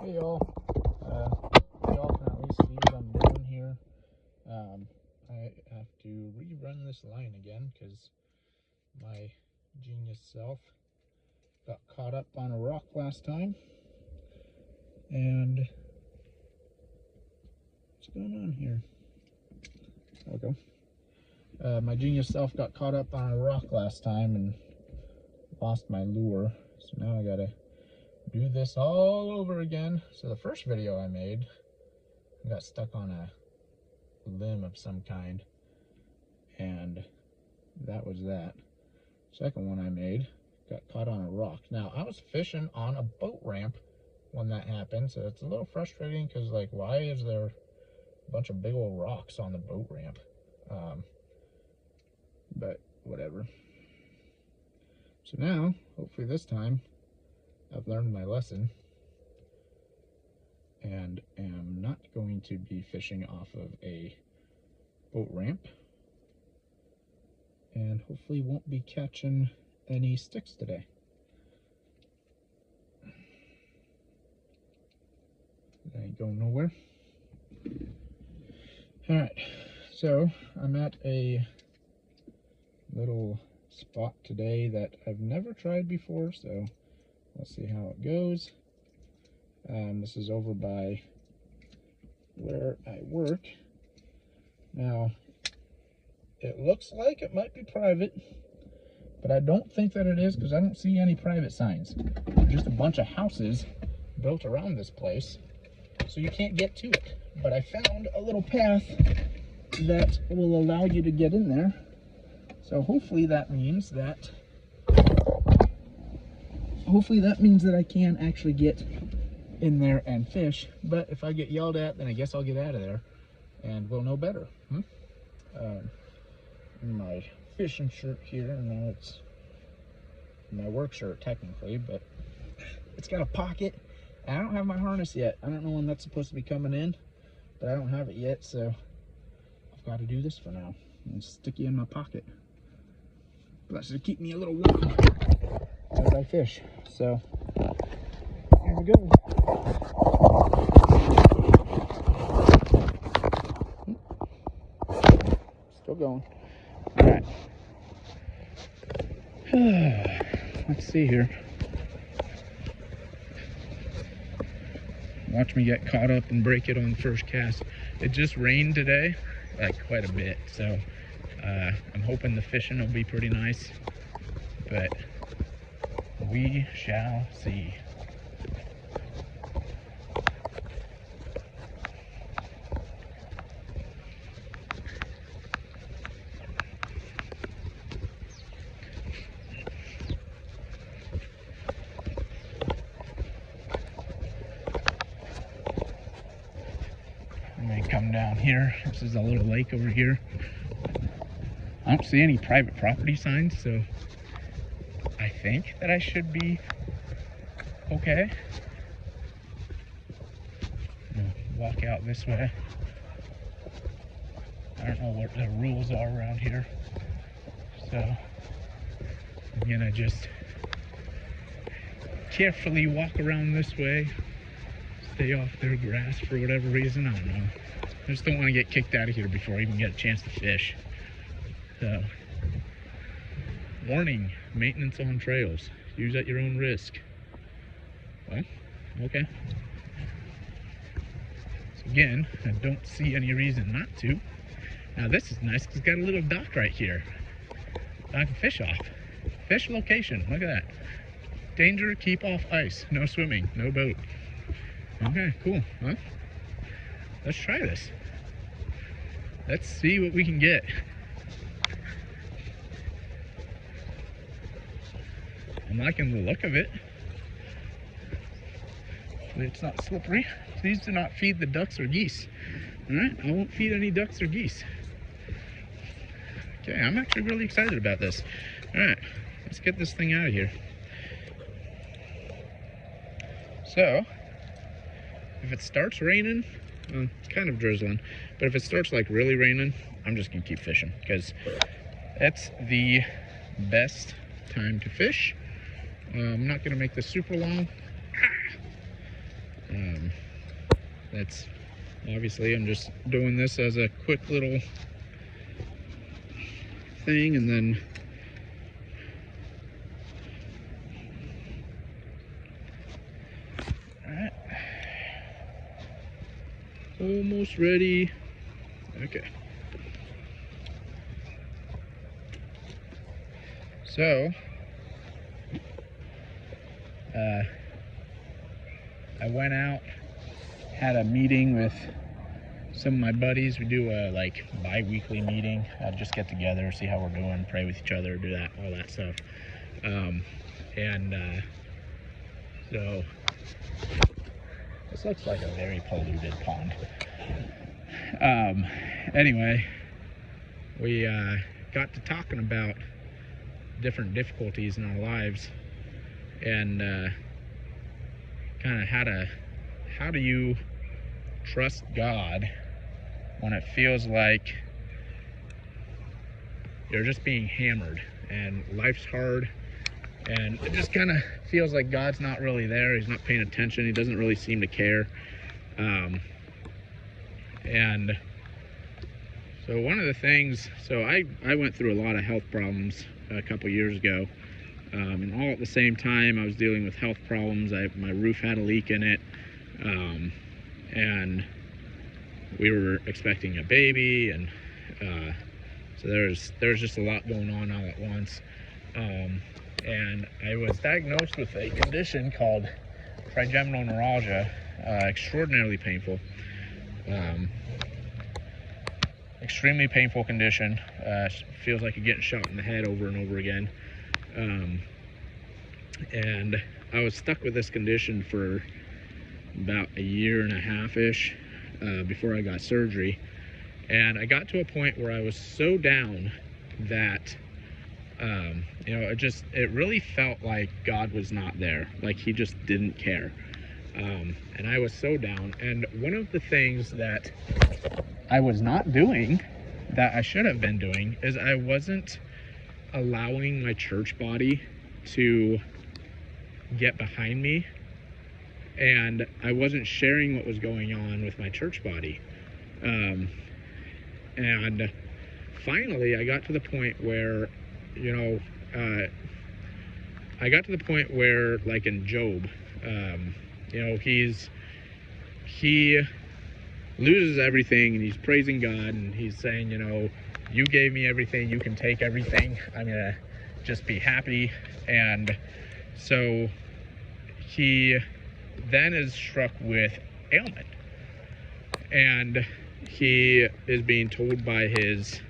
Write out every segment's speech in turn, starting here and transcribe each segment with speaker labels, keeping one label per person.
Speaker 1: Hey y'all, y'all can at least see what I'm doing here. I have to rerun this line again because my genius self got caught up on a rock last time. And what's going on here? There we go. My genius self got caught up on a rock last time and lost my lure. So now I gotta do this all over again. So the first video I made, I got stuck on a limb of some kind, and that was that. Second one I made, got caught on a rock. Now I was fishing on a boat ramp when that happened, so it's a little frustrating because, like, why is there a bunch of big old rocks on the boat ramp? But whatever. So now, hopefully this time, I've learned my lesson and am not going to be fishing off of a boat ramp, and hopefully won't be catching any sticks today. That ain't going nowhere. Alright, so I'm at a little spot today that I've never tried before, so let's see how it goes. This is over by where I work. Now, it looks like it might be private, but I don't think that it is because I don't see any private signs. Just a bunch of houses built around this place, so you can't get to it. But I found a little path that will allow you to get in there. So hopefully that means that I can actually get in there and fish. But if I get yelled at, then I guess I'll get out of there and we'll know better. My fishing shirt here, and now it's my work shirt technically, but it's got a pocket. And I don't have my harness yet. I don't know when that's supposed to be coming in, but I don't have it yet, so I've got to do this for now and stick it in my pocket. Plus it'll keep me a little warm as I fish. So here we go. Still going. All right. Let's see here. Watch me get caught up and break it on the first cast. It just rained today, like quite a bit, so I'm hoping the fishing will be pretty nice, but we shall see. I'm gonna come down here. This is a little lake over here. I don't see any private property signs, so I think that I should be okay. I'm gonna walk out this way. I don't know what the rules are around here, so I'm gonna just carefully walk around this way, stay off their grass for whatever reason. I don't know. I just don't want to get kicked out of here before I even get a chance to fish. So, warning, maintenance on trails. Use at your own risk. Well, okay. So again, I don't see any reason not to. Now this is nice because it's got a little dock right here I can fish off. Fish location, look at that. Danger, keep off ice. No swimming, no boat. Okay, cool. Well, let's try this. Let's see what we can get. I'm liking the look of it. Hopefully it's not slippery. Please do not feed the ducks or geese. All right, I won't feed any ducks or geese. Okay, I'm actually really excited about this. All right, let's get this thing out of here. So, if it starts raining, well, it's kind of drizzling, but if it starts like really raining, I'm just gonna keep fishing because it's the best time to fish. I'm not gonna make this super long. that's obviously, I'm just doing this as a quick little thing, and then alright, almost ready. Okay, so I went out, had a meeting with some of my buddies. We do a like bi-weekly meeting, just get together, see how we're doing, pray with each other, do that, all that stuff. So this looks like a very polluted pond. Anyway, we got to talking about different difficulties in our lives, and kind of how do you trust God when it feels like you're just being hammered and life's hard, and it just kind of feels like God's not really there. He's not paying attention. He doesn't really seem to care. And so one of the things, so I went through a lot of health problems a couple years ago, and all at the same time I was dealing with health problems. My roof had a leak in it, and we were expecting a baby, and so there's just a lot going on all at once. And I was diagnosed with a condition called trigeminal neuralgia, extraordinarily painful, extremely painful condition. Feels like you're getting shot in the head over and over again. And I was stuck with this condition for about a year and a half-ish before I got surgery. And I got to a point where I was so down that it really felt like God was not there, like he just didn't care. And I was so down. And one of the things that I was not doing that I should have been doing is I wasn't allowing my church body to get behind me, and I wasn't sharing what was going on with my church body. And finally I got to the point where, like in Job, he loses everything, and he's praising God, and he's saying, you gave me everything, you can take everything, I'm gonna just be happy. And so he then is struck with ailment, and he is being told by his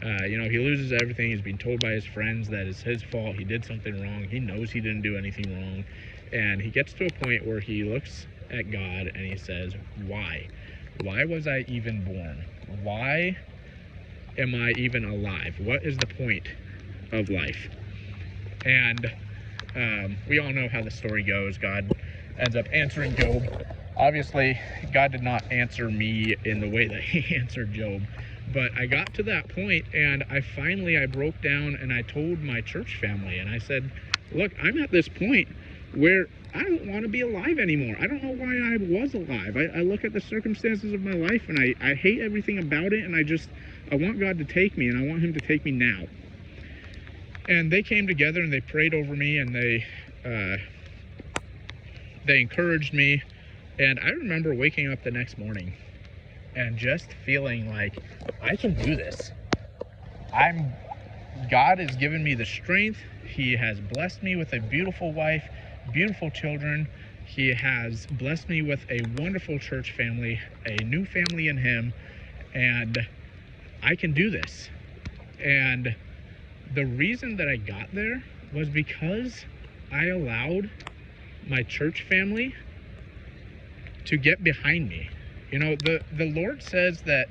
Speaker 1: he loses everything. He's being told by his friends that it's his fault, he did something wrong. He knows he didn't do anything wrong, and he gets to a point where he looks at God and he says, why was I even born? Why am I even alive? What is the point of life? And we all know how the story goes. God ends up answering Job. Obviously, God did not answer me in the way that he answered Job. But I got to that point, and I broke down, and I told my church family, and I said, look, I'm at this point where I don't want to be alive anymore. I don't know why I was alive. I look at the circumstances of my life, and I hate everything about it, and I want God to take me, and I want him to take me now. And they came together, and they prayed over me, and they encouraged me. And I remember waking up the next morning and just feeling like, I can do this. God has given me the strength. He has blessed me with a beautiful wife, beautiful children. He has blessed me with a wonderful church family, a new family in him, and I can do this. And the reason that I got there was because I allowed my church family to get behind me. The Lord says that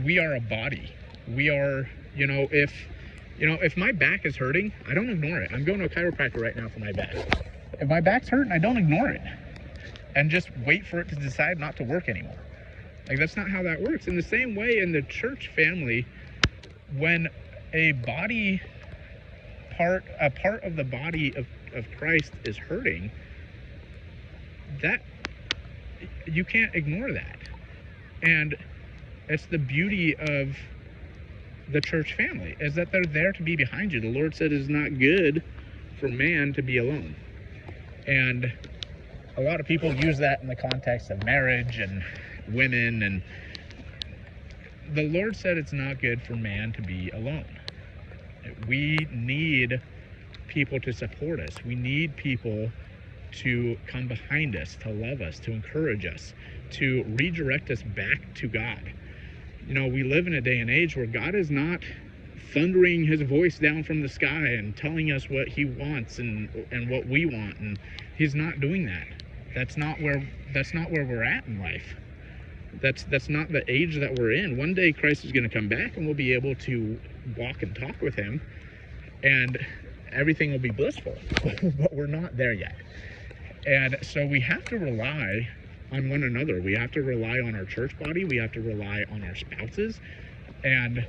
Speaker 1: we are a body. We are, if my back is hurting, I don't ignore it. I'm going to a chiropractor right now for my back. If my back's hurting, I don't ignore it and just wait for it to decide not to work anymore. Like, that's not how that works. In the same way, in the church family, when a part of the body of Christ is hurting, that you can't ignore that. And it's the beauty of the church family, is that they're there to be behind you. The Lord said it's not good for man to be alone. And a lot of people use that in the context of marriage and women, and the Lord said it's not good for man to be alone. We need people to support us. We need people to come behind us, to love us, to encourage us, to redirect us back to God. You know, we live in a day and age where God is not thundering his voice down from the sky and telling us what he wants and what we want, and he's not doing that. That's not where we're at in life. That's not the age that we're in. One day Christ is going to come back and we'll be able to walk and talk with him and everything will be blissful. But we're not there yet. And so we have to rely on one another. We have to rely on our church body. We have to rely on our spouses. And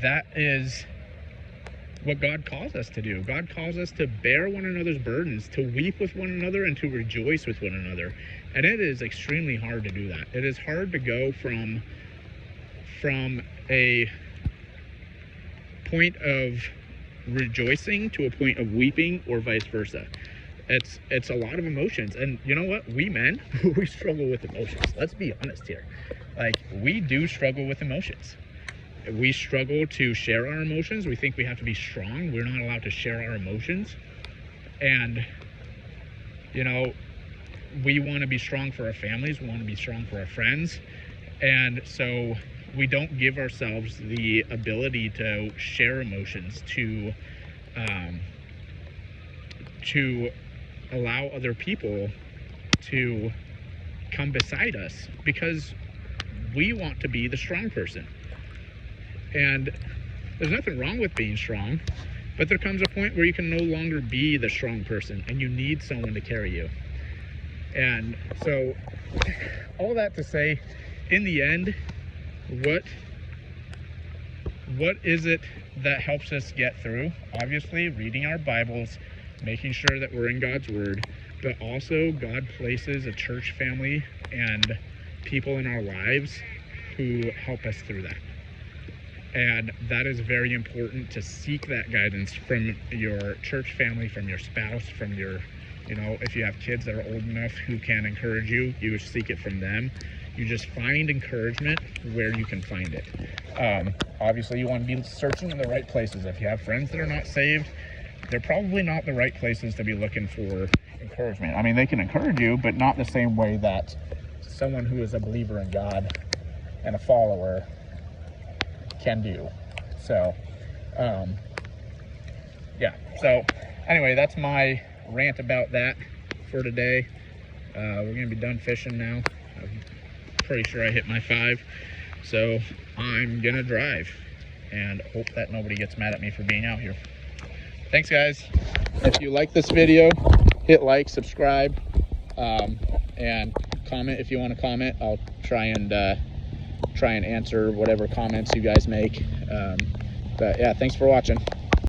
Speaker 1: that is what God calls us to do. God calls us to bear one another's burdens, to weep with one another, and to rejoice with one another. And it is extremely hard to do that. It is hard to go from a point of rejoicing to a point of weeping, or vice versa. It's a lot of emotions. And you know what? We men, we struggle with emotions. Let's be honest here. Like, we do struggle with emotions. We struggle to share our emotions. We think we have to be strong. We're not allowed to share our emotions. And, you know, we want to be strong for our families. We want to be strong for our friends. And so we don't give ourselves the ability to share emotions, to allow other people to come beside us, because we want to be the strong person. And there's nothing wrong with being strong, but there comes a point where you can no longer be the strong person and you need someone to carry you. And so, all that to say, in the end, what is it that helps us get through? Obviously, reading our Bibles, making sure that we're in God's Word, but also God places a church family and people in our lives who help us through that. And that is very important, to seek that guidance from your church family, from your spouse, from your, you know, if you have kids that are old enough who can encourage you, you seek it from them. You just find encouragement where you can find it. Obviously, you want to be searching in the right places. If you have friends that are not saved, they're probably not the right places to be looking for encouragement. I mean, they can encourage you, but not the same way that someone who is a believer in God and a follower can do. So, yeah. So, anyway, that's my rant about that for today. We're going to be done fishing now. I'm pretty sure I hit my 5. So, I'm going to drive and hope that nobody gets mad at me for being out here. Thanks, guys. If you like this video, hit like, subscribe, and comment if you want to comment. I'll try and answer whatever comments you guys make. But yeah, thanks for watching.